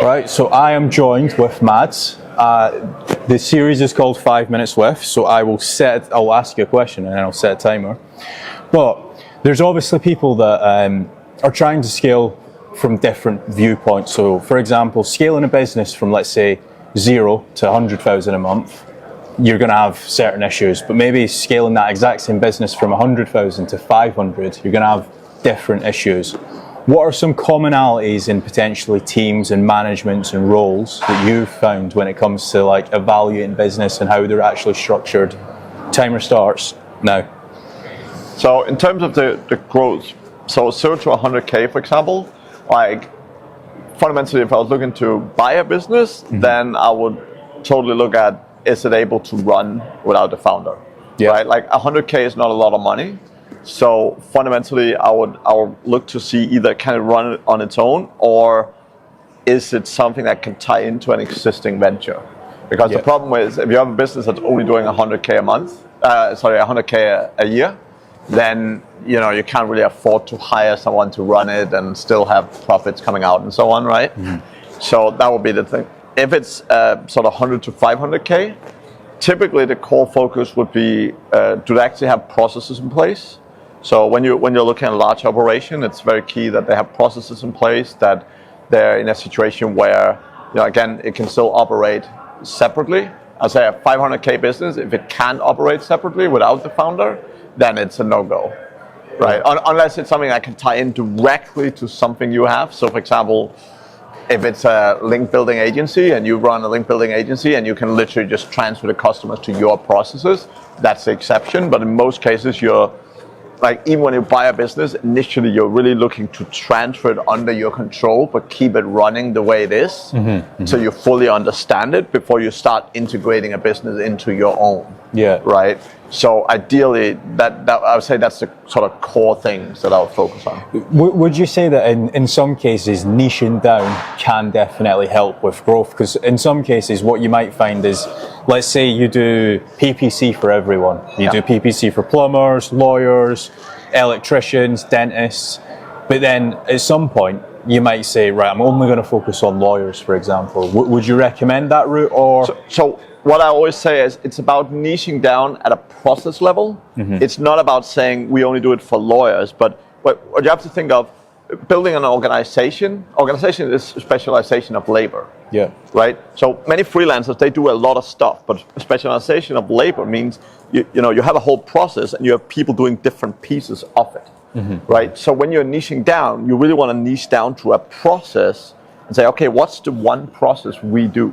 Right, so I am joined with Mads. The series is called 5 Minutes With, so I'll ask you a question and then I'll set a timer. But there's obviously people that are trying to scale from different viewpoints. So for example, scaling a business from, let's say, 0 to 100,000 a month, you're going to have certain issues. But maybe scaling that exact same business from 100,000 to 500, you're going to have different issues. What are some commonalities in potentially teams and managements and roles that you've found when it comes to like evaluating business and how they're actually structured? Timer starts now. So in terms of the growth, so 0 to 100K, for example, like fundamentally, if I was looking to buy a business, then I would totally look at, is it able to run without the founder? Yeah. Right? Like 100K is not a lot of money. So fundamentally, I would look to see either can it run it on its own, or is it something that can tie into an existing venture? Because the problem is, if you have a business that's only doing 100K a month, 100K a year, then you can't really afford to hire someone to run it and still have profits coming out and so on, right? So that would be the thing. If it's sort of 100 to 500K, typically the core focus would be, do they actually have processes in place? So when you're looking at a large operation, it's very key that they have processes in place, that they're in a situation where, again, it can still operate separately. I'll say a 500K business, if it can't operate separately without the founder, then it's a no-go, right? Unless it's something that can tie in directly to something you have. So for example, if it's a link building agency and you run a link building agency and you can literally just transfer the customers to your processes, that's the exception. But in most cases, even when you buy a business, initially you're really looking to transfer it under your control, but keep it running the way it is, so you fully understand it before you start integrating a business into your own. Yeah. Right. So ideally, that I would say that's the sort of core things that I would focus on. Would you say that in some cases niching down can definitely help with growth? Because in some cases what you might find is, let's say you do PPC for everyone. You do PPC for plumbers, lawyers, electricians, dentists. But then at some point you might say, right, I'm only going to focus on lawyers, for example. Would you recommend that route? Or so what I always say is it's about niching down at a process level. It's not about saying we only do it for lawyers, but what you have to think of, building an organization is specialization of labor. Yeah. Right? So many freelancers, they do a lot of stuff, but specialization of labor means you have a whole process and you have people doing different pieces of it. Right? So when you're niching down, you really want to niche down to a process and say, okay, what's the one process we do?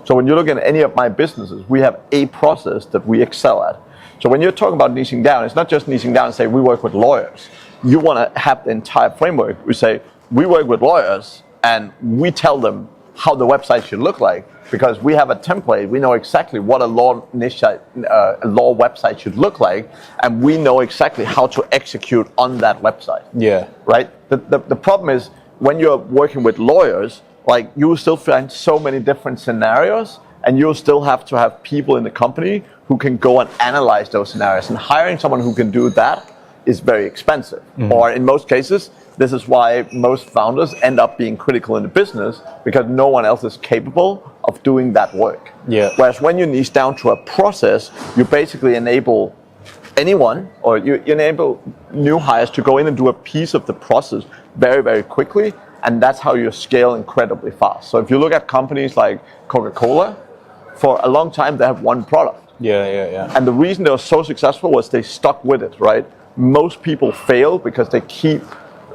So when you look at any of my businesses, we have a process that we excel at. So when you're talking about niching down, it's not just niching down and say we work with lawyers. You want to have the entire framework. We say we work with lawyers and we tell them how the website should look like, because we have a template. We know exactly what a law website should look like, and we know exactly how to execute on that website. Yeah. Right? The problem is when you're working with lawyers, like you will still find so many different scenarios, and you'll still have to have people in the company who can go and analyze those scenarios. And hiring someone who can do that is very expensive. Or in most cases, this is why most founders end up being critical in the business, because no one else is capable of doing that work. Yeah. Whereas when you niche down to a process, you basically enable anyone, or you enable new hires to go in and do a piece of the process very, very quickly. And that's how you scale incredibly fast. So if you look at companies like Coca-Cola, for a long time they have one product. Yeah. And the reason they were so successful was they stuck with it, right? Most people fail because they keep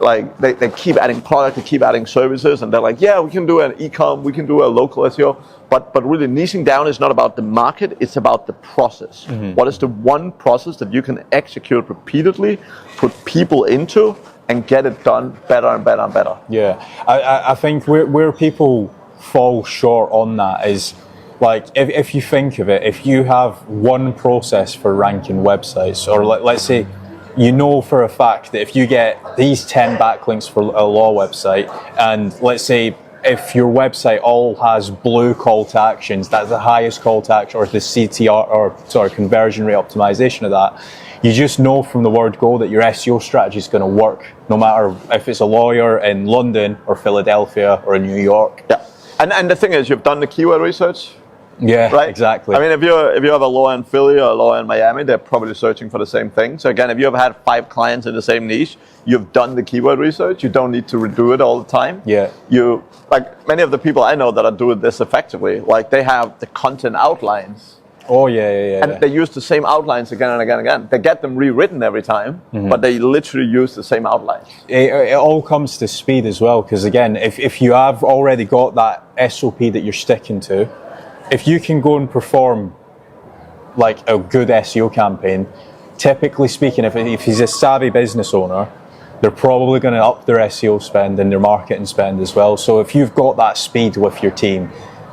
adding product, they keep adding services, and they're like, yeah, we can do an e-com, we can do a local SEO. But really niching down is not about the market, it's about the process. What is the one process that you can execute repeatedly, put people into, and get it done better and better and better? Yeah, I think where people fall short on that is, like, if you think of it, if you have one process for ranking websites, or let's say for a fact that if you get these 10 backlinks for a law website, and let's say if your website all has blue call to actions, that's the highest call to action, or the conversion rate optimization of that, you just know from the word go that your SEO strategy is going to work, no matter if it's a lawyer in London or Philadelphia or in New York. Yeah. And the thing is, you've done the keyword research, Yeah, right? exactly. I mean, if you have a lawyer in Philly or a lawyer in Miami, they're probably searching for the same thing. So again, if you have had 5 clients in the same niche, you've done the keyword research. You don't need to redo it all the time. Yeah. You, like many of the people I know that are doing this effectively, like they have the content outlines. Oh yeah. And they use the same outlines again and again and again. They get them rewritten every time, but they literally use the same outlines. It all comes to speed as well, because again, if you have already got that SOP that you're sticking to, if you can go and perform like a good SEO campaign, typically speaking, if he's a savvy business owner, they're probably going to up their SEO spend and their marketing spend as well. So if you've got that speed with your team,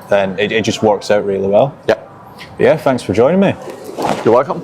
then it just works out really well. Yeah. Yeah, thanks for joining me. You're welcome.